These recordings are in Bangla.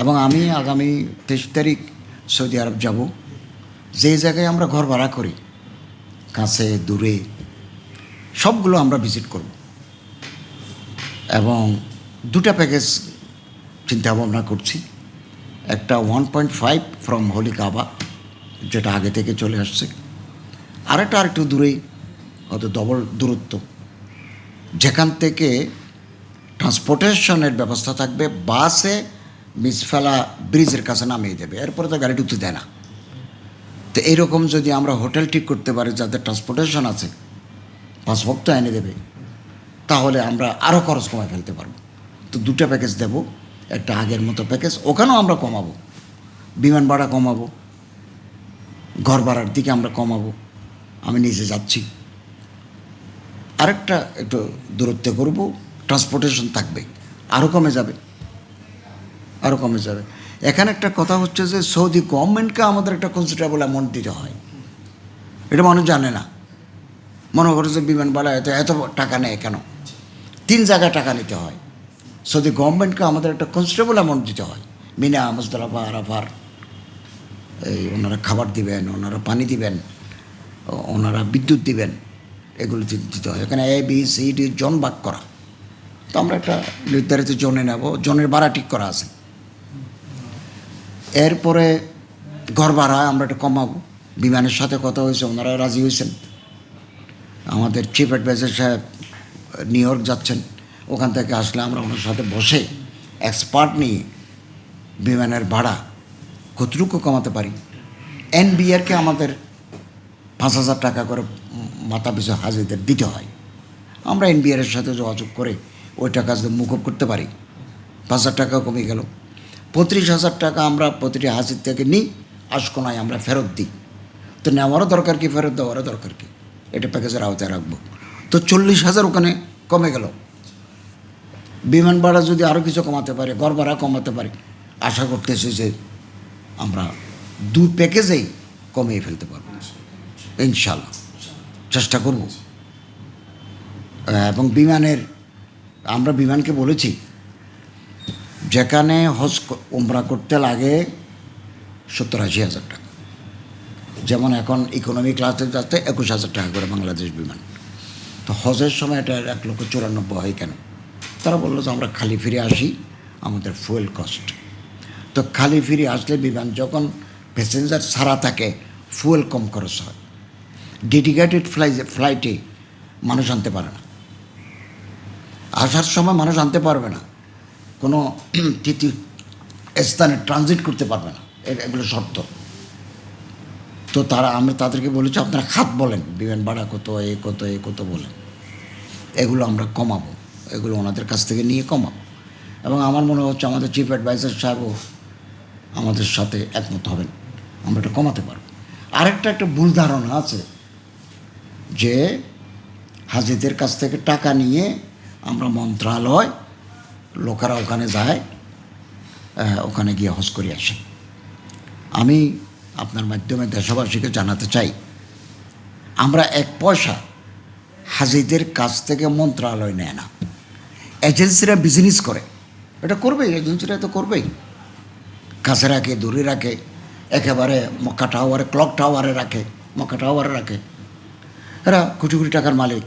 এবং আমি আগামী 23 তারিখ সৌদি আরব যাব। যে জায়গায় আমরা ঘর ভাড়া করি, কাছে দূরে সবগুলো আমরা ভিজিট করব এবং দুটা প্যাকেজ চিন্তা ভাবনা করছি। একটা 1.5 ফ্রম হোলি কাবা, যেটা আগে থেকে চলে আসছে, আরেকটা আরেকটু দূরেই, হয়তো ডবল দূরত্ব, যেখান থেকে ট্রান্সপোর্টেশনের ব্যবস্থা থাকবে। বাসে মিসফালা ব্রিজের কাছে নামিয়ে দেবে, এরপরে তো গাড়ি ঢুকতে দেয় না। তো এইরকম যদি আমরা হোটেল ঠিক করতে পারি যাদের ট্রান্সপোর্টেশন আছে, পাসপোর্ট এনে দেবে, তাহলে আমরা আরও খরচ কমায় ফেলতে পারবো। তো দুটো প্যাকেজ দেব, একটা আগের মতো প্যাকেজ, ওখানেও আমরা কমাবো, বিমান ভাড়া কমাবো, ঘর ভাড়ার দিকে আমরা কমাবো। আমি নিজে যাচ্ছি, আরেকটা একটু দূরত্বে করব, ট্রান্সপোর্টেশন থাকবে, আরও কমে যাবে, আরও কমে যাবে। এখানে একটা কথা হচ্ছে যে সৌদি গভর্নমেন্টকে আমাদের একটা কনসিডারেবল অ্যামাউন্ট দিতে হয়, এটা মানুষ জানে না। মনে করে যে বিমান ভাড়া এত টাকা নেয় কেন? 3 জায়গায় টাকা নিতে হয়। সৌদি গভর্নমেন্টকে আমাদের একটা কনসিডারেবল অ্যামাউন্ট দিতে হয়। মিনা, মুজদালিফা, আরাফার, এই ওনারা খাবার দিবেন, ওনারা পানি দিবেন, ওনারা বিদ্যুৎ দিবেন, এগুলো দিতে হয়। এখানে ABCD জন ভাগ করা। তো আমরা একটা নির্ধারিত জনে নেব, জনের ভাড়া ঠিক করা আছে। এরপরে ঘর ভাড়া আমরা একটা কমাবো। বিমানের সাথে কথা হয়েছে, ওনারা রাজি হয়েছেন। আমাদের চিফ অ্যাডভাইজার সাহেব নিউ ইয়র্ক যাচ্ছেন, ওখান থেকে আসলে আমরা ওনার সাথে বসে এক্সপার্ট নিয়ে বিমানের ভাড়া কতটুকু কমাতে পারি। NBRকে আমাদের 5,000 টাকা করে মাথা পিছু হাজিদের দিতে হয়। আমরা NBRের সাথে যোগাযোগ করে ওই টাকা যদি মুকুব করতে পারি, 5,000 টাকা কমে গেল। 35,000 টাকা আমরা প্রতিটি হাজির থেকে নিই, আশকোনায় আমরা ফেরত দিই। তো নেওয়ারও দরকার কি, ফেরত দেওয়ারও দরকার কি, এটা প্যাকেজের আওতায় রাখবো। তো 40,000 ওখানে কমে গেল। বিমান ভাড়া যদি আরও কিছু কমাতে পারে, ঘর ভাড়া কমাতে পারে, আশা করতেছি যে আমরা 2 প্যাকেজেই কমিয়ে ফেলতে পারবো ইনশাল্লাহ, চেষ্টা করব। এবং আমরা বিমানকে বলেছি, যেখানে হজ উমরা করতে লাগে 70-80 হাজার টাকা, যেমন এখন ইকোনমি ক্লাসে যাচ্ছে 21,000 টাকা করে বাংলাদেশ বিমান। তো হজের সময় এটা 1,94,000 হয় কেন? তারা বললো যে আমরা খালি ফিরে আসি, আমাদের ফুয়েল কস্ট। তো খালি ফিরে আসলে বিমান যখন প্যাসেঞ্জার ছাড়া থাকে, ফুয়েল কম খরচ হয়। ডেডিকেটেড ফ্লাইটে মানুষ আনতে পারে না, আসার সময় মানুষ আনতে পারবে না, কোনো তৃতীয় স্থানে ট্রানজিট করতে পারবে না, এগুলো শর্ত। তো আমরা তাদেরকে বলেছি আপনারা খাত বলেন, বিমান ভাড়া কত, কত বলেন, এগুলো আমরা কমাবো, এগুলো ওনাদের কাছ থেকে নিয়ে কমাবো। এবং আমার মনে হচ্ছে আমাদের চিফ অ্যাডভাইজার সাহেবও আমাদের সাথে একমত হবেন, আমরা এটা কমাতে পারবো। একটা ভুল ধারণা আছে যে হাজিদের কাছ থেকে টাকা নিয়ে আমরা মন্ত্রণালয় লোকেরা ওখানে যায়, ওখানে গিয়ে হজ করে আসে। আমি আপনার মাধ্যমে দেশবাসীকে জানাতে চাই, আমরা 1 পয়সা হাজিদের কাছ থেকে মন্ত্রণালয় নেয় না। এজেন্সিরা বিজনেস করে, এটা করবেই, এজেন্সিরা তো করবেই, কাছে রাখে, দূরে রাখে, একেবারে মক্কা টাওয়ারে, ক্লক টাওয়ারে রাখে, মক্কা টাওয়ারে রাখে। এরা কোটি কোটি টাকার মালিক,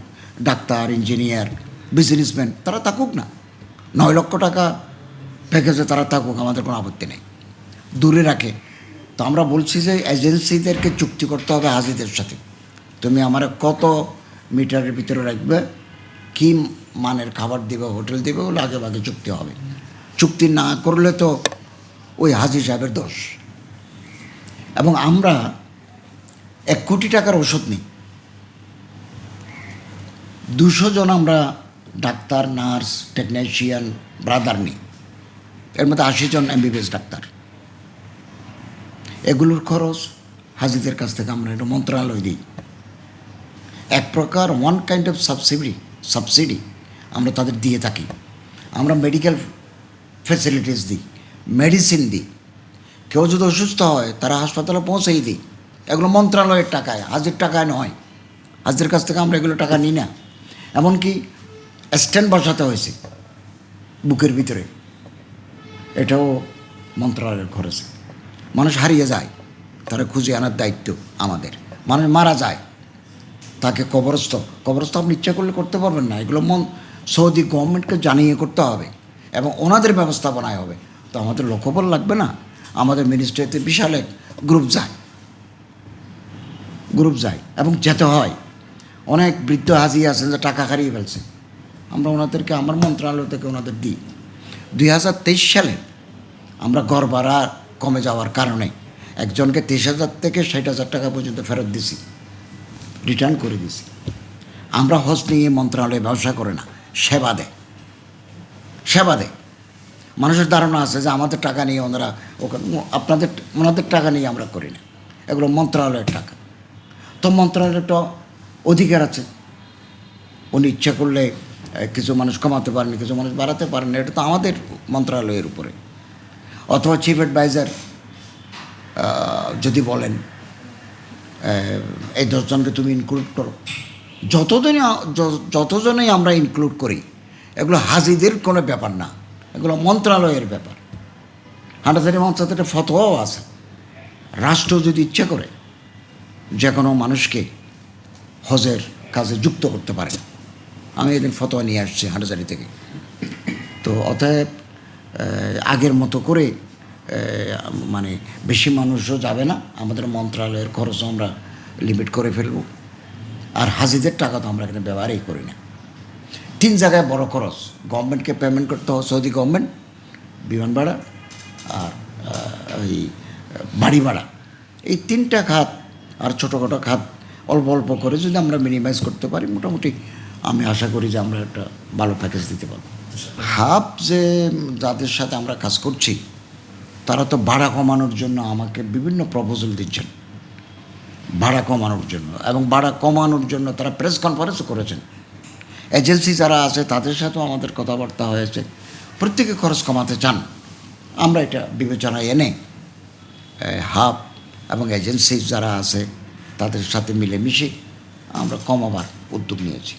ডাক্তার, ইঞ্জিনিয়ার, বিজনেসম্যান, তারা থাকুক না, 9 লক্ষ টাকা প্যাকেজে তারা থাকুক, আমাদের কোনো আপত্তি নেই, দূরে রাখে। তো আমরা বলছি যে এজেন্সিদেরকে চুক্তি করতে হবে হাজিদের সাথে, তুমি আমার কত মিটারের ভিতরে রাখবে, কী মানের খাবার দেবে, হোটেল দেবে, ওগুলো আগে ভাগে চুক্তি হবে। চুক্তি না করলে তো ওই হাজি সাহেবের দোষ। এবং আমরা 1 কোটি টাকার ওষুধ নিই, 200 জন আমরা ডাক্তার, নার্স, টেকনিশিয়ান, ব্রাদার নিই, এর মধ্যে 80 জন MBBS ডাক্তার। এগুলোর খরচ হাজিদের কাছ থেকে আমরা এটা মন্ত্রণালয় দিই। এক প্রকার ওয়ান কাইন্ড অফ সাবসিডি আমরা তাদের দিয়ে থাকি। আমরা মেডিকেল ফ্যাসিলিটিস দিই, মেডিসিন দিই, কেউ যদি অসুস্থ হয় তারা হাসপাতালে পৌঁছেই দিই। এগুলো মন্ত্রণালয়ের টাকায়, হাজির টাকায় নয়। হাজির কাছ থেকে আমরা এগুলো টাকা নিই না। এমনকি স্ট্যান্ড বসাতে হয়েছে বুকের ভিতরে, এটাও মন্ত্রণালয়ের খরচে। মানুষ হারিয়ে যায়, তারা খুঁজে আনার দায়িত্ব আমাদের। মানুষ মারা যায়, তাকে কবরস্থ আপনি ইচ্ছা করলে করতে পারবেন না, এগুলো সৌদি গভর্নমেন্টকে জানিয়ে করতে হবে এবং ওনাদের ব্যবস্থাপনায় হবে। তো আমাদের লক্ষ্যবল লাগবে না? আমাদের মিনিস্ট্রিতে বিশাল এক গ্রুপ যায় এবং যেতে হয়। অনেক বৃদ্ধ হাজি আছেন যে টাকা হারিয়ে ফেলছে, আমরা ওনাদেরকে আমার মন্ত্রণালয় থেকে ওনাদের দিই। 2023 সালে আমরা ঘর ভাড়া কমে যাওয়ার কারণে একজনকে 23,000 থেকে 60,000 টাকা পর্যন্ত ফেরত দিছি, রিটার্ন করে দিছি। আমরা হজ নিয়ে মন্ত্রণালয়ে ব্যবসা করে না, সেবা দেয়। মানুষের ধারণা আছে যে আমাদের টাকা নিয়ে ওনারা ওখানে, ওনাদের টাকা নিয়ে আমরা করি না, এগুলো মন্ত্রণালয়ের টাকা। তো মন্ত্রণালয়ের একটা অধিকার আছে, উনি ইচ্ছা করলে কিছু মানুষ কমাতে পারেন, কিছু মানুষ বাড়াতে পারেন, এটা তো আমাদের মন্ত্রণালয়ের উপরে। অথবা চিফ অ্যাডভাইজার যদি বলেন এই 10 জনকে তুমি ইনক্লুড করো, যতজনেই আমরা ইনক্লুড করি, এগুলো হাজিদের কোনো ব্যাপার না, এগুলো মন্ত্রণালয়ের ব্যাপার। হাঁটাচারি মঞ্চাতে একটা ফতোয়াও আছে, রাষ্ট্র যদি ইচ্ছা করে যে কোনো মানুষকে হজের কাজে যুক্ত করতে পারে। আমি এদিন ফতোয়া নিয়ে আসছি হাঁটাচারি থেকে। তো অতএব আগের মতো করে মানে বেশি মানুষও যাবে না, আমাদের মন্ত্রণালয়ের খরচও আমরা লিমিট করে ফেলব। আর হাজিদের টাকা তো আমরা এখানে ব্যবহারই করি না। 3 জায়গায় বড় খরচ, গভর্নমেন্টকে পেমেন্ট করতে হয়, সৌদি গভর্নমেন্ট, বিমান ভাড়া আর ওই বাড়ি ভাড়া, এই 3টা খাত আর ছোটোখাটো খাত অল্প অল্প করে যদি আমরা মিনিমাইজ করতে পারি, মোটামুটি আমি আশা করি যে আমরা একটা ভালো প্যাকেজ দিতে পারব। হাব যে যাদের সাথে আমরা কাজ করছি, তারা তো ভাড়া কমানোর জন্য আমাকে বিভিন্ন প্রপোজাল দিচ্ছেন, ভাড়া কমানোর জন্য, এবং ভাড়া কমানোর জন্য তারা প্রেস কনফারেন্সও করেছেন। এজেন্সি যারা আছে তাদের সাথেও আমাদের কথাবার্তা হয়েছে, প্রত্যেকে খরচ কমাতে চান। আমরা এটা বিবেচনায় এনে হাব এবং এজেন্সি যারা আছে তাদের সাথে মিলেমিশে আমরা কমাবার উদ্যোগ নিয়েছি।